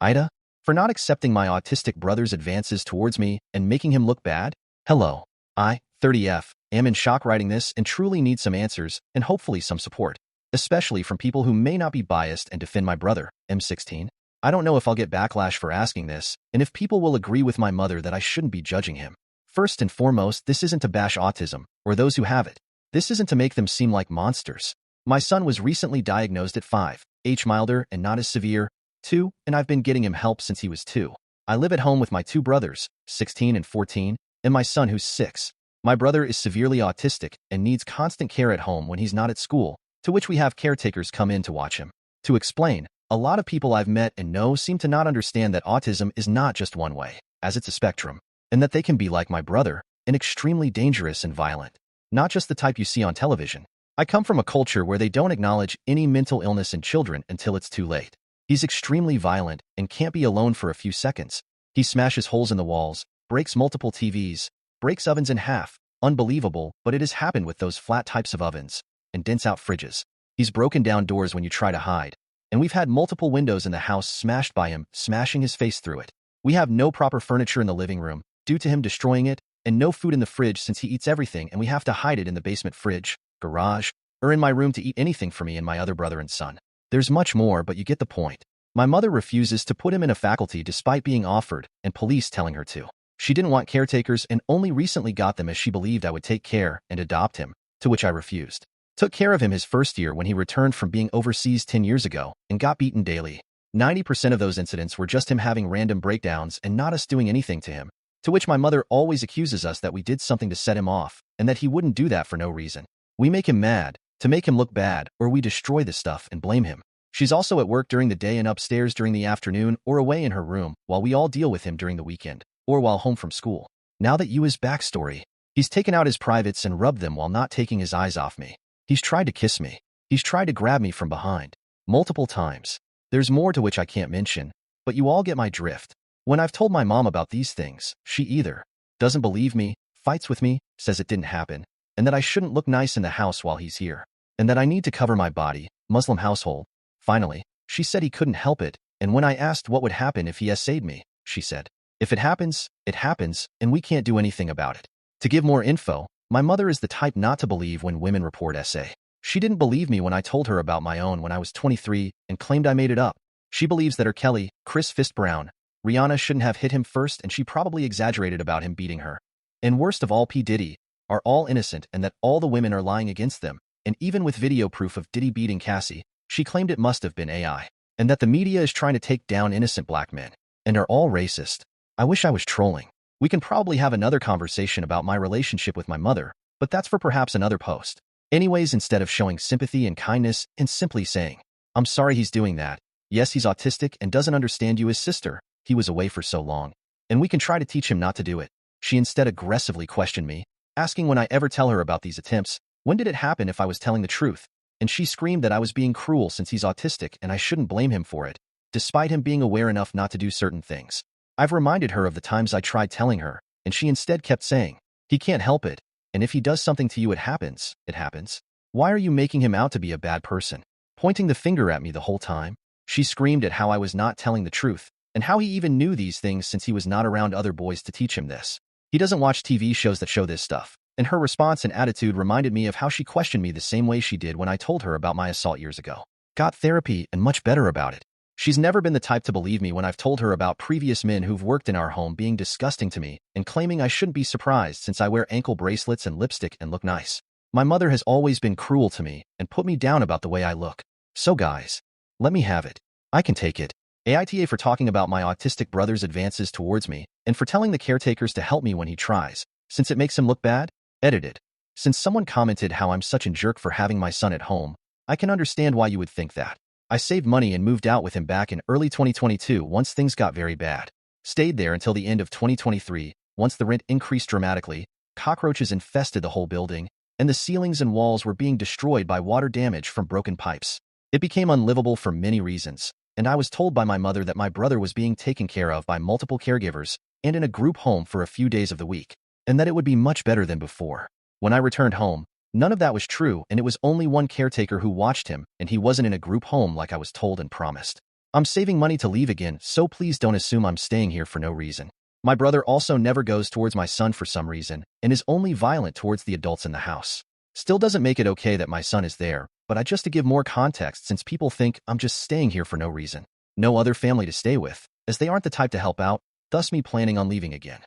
Ida? For not accepting my autistic brother's advances towards me and making him look bad? Hello. I, 30F, am in shock writing this and truly need some answers and hopefully some support, especially from people who may not be biased and defend my brother, M16. I don't know if I'll get backlash for asking this, and if people will agree with my mother that I shouldn't be judging him. First and foremost, this isn't to bash autism, or those who have it. This isn't to make them seem like monsters. My son was recently diagnosed at 5, milder and not as severe, 2, and I've been getting him help since he was 2. I live at home with my two brothers, 16 and 14, and my son who's 6. My brother is severely autistic and needs constant care at home when he's not at school, to which we have caretakers come in to watch him. To explain, a lot of people I've met and know seem to not understand that autism is not just one way, as it's a spectrum, and that they can be like my brother, and extremely dangerous and violent. Not just the type you see on television. I come from a culture where they don't acknowledge any mental illness in children until it's too late. He's extremely violent and can't be alone for a few seconds. He smashes holes in the walls, breaks multiple TVs, breaks ovens in half. Unbelievable, but it has happened with those flat types of ovens, and dents out fridges. He's broken down doors when you try to hide. And we've had multiple windows in the house smashed by him, smashing his face through it. We have no proper furniture in the living room, due to him destroying it, and no food in the fridge since he eats everything and we have to hide it in the basement fridge, garage, or in my room to eat anything for me and my other brother and son. There's much more, but you get the point. My mother refuses to put him in a faculty despite being offered and police telling her to. She didn't want caretakers and only recently got them as she believed I would take care and adopt him, to which I refused. Took care of him his first year when he returned from being overseas 10 years ago and got beaten daily. 90% of those incidents were just him having random breakdowns and not us doing anything to him, to which my mother always accuses us that we did something to set him off and that he wouldn't do that for no reason. We make him mad, to make him look bad, or we destroy the stuff and blame him. She's also at work during the day and upstairs during the afternoon or away in her room while we all deal with him during the weekend or while home from school. Now that you his backstory, he's taken out his privates and rubbed them while not taking his eyes off me. He's tried to kiss me. He's tried to grab me from behind. Multiple times. There's more to which I can't mention, but you all get my drift. When I've told my mom about these things, she either doesn't believe me, fights with me, says it didn't happen, and that I shouldn't look nice in the house while he's here, and that I need to cover my body, Muslim household. Finally, she said he couldn't help it, and when I asked what would happen if he essayed me, she said, if it happens, and we can't do anything about it. To give more info, my mother is the type not to believe when women report essay. She didn't believe me when I told her about my own when I was 23 and claimed I made it up. She believes that R. Kelly, Chris Fist Brown, Rihanna shouldn't have hit him first and she probably exaggerated about him beating her. And worst of all, P. Diddy, are all innocent and that all the women are lying against them, and even with video proof of Diddy beating Cassie, she claimed it must have been AI, and that the media is trying to take down innocent black men, and are all racist. I wish I was trolling. We can probably have another conversation about my relationship with my mother, but that's for perhaps another post. Anyways, instead of showing sympathy and kindness and simply saying, I'm sorry he's doing that. Yes, he's autistic and doesn't understand you as sister. He was away for so long. And we can try to teach him not to do it. She instead aggressively questioned me, asking when I ever tell her about these attempts, when did it happen if I was telling the truth? And she screamed that I was being cruel since he's autistic and I shouldn't blame him for it, despite him being aware enough not to do certain things. I've reminded her of the times I tried telling her, and she instead kept saying, he can't help it, and if he does something to you it happens. Why are you making him out to be a bad person? Pointing the finger at me the whole time. She screamed at how I was not telling the truth, and how he even knew these things since he was not around other boys to teach him this. He doesn't watch TV shows that show this stuff. And her response and attitude reminded me of how she questioned me the same way she did when I told her about my assault years ago. Got therapy and much better about it. She's never been the type to believe me when I've told her about previous men who've worked in our home being disgusting to me and claiming I shouldn't be surprised since I wear ankle bracelets and lipstick and look nice. My mother has always been cruel to me and put me down about the way I look. So guys, let me have it. I can take it. AITA for talking about my autistic brother's advances towards me and for telling the caretakers to help me when he tries, since it makes him look bad. Edited. Since someone commented how I'm such a jerk for having my son at home, I can understand why you would think that. I saved money and moved out with him back in early 2022 once things got very bad. Stayed there until the end of 2023, once the rent increased dramatically, cockroaches infested the whole building, and the ceilings and walls were being destroyed by water damage from broken pipes. It became unlivable for many reasons, and I was told by my mother that my brother was being taken care of by multiple caregivers and in a group home for a few days of the week, and that it would be much better than before. When I returned home, none of that was true, and it was only one caretaker who watched him, and he wasn't in a group home like I was told and promised. I'm saving money to leave again, so please don't assume I'm staying here for no reason. My brother also never goes towards my son for some reason and is only violent towards the adults in the house. Still doesn't make it okay that my son is there, but I just to give more context since people think I'm just staying here for no reason. No other family to stay with, as they aren't the type to help out, thus me planning on leaving again.